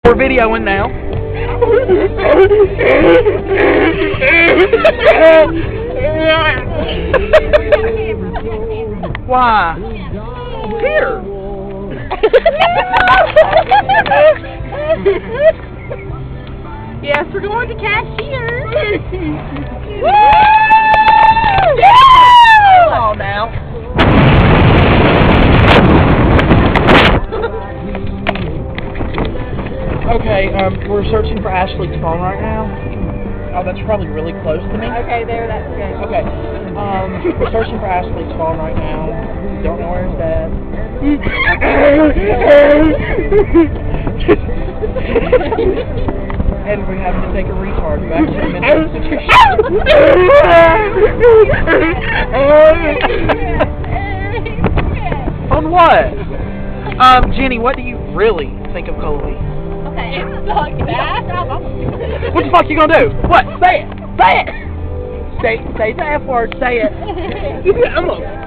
We're videoing now. Why? Here. Yes, we're going to cashier. Woo! Come on now. Okay, we're searching for Ashley's phone right now. Oh, that's probably really close to me. Okay, there, that's good. Okay, we're searching for Ashley's phone right now. Don't know where his dad. And we have to take a retard back to the mental institution. On what? Jenny, what do you really think of Colby? Okay, fuck that. What the fuck you gonna do? What? Say it! Say it! Say the F word, say it.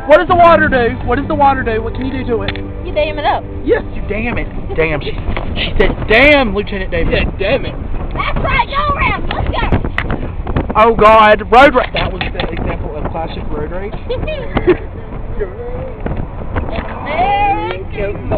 What does the water do? What does the water do? What can you do to it? You dam it up. Yes, you damn it. Damn. She said, damn, Lieutenant David. Yeah, damn it. That's right, go around. Let's go. Oh God, road rage. That was the example of classic road rage. American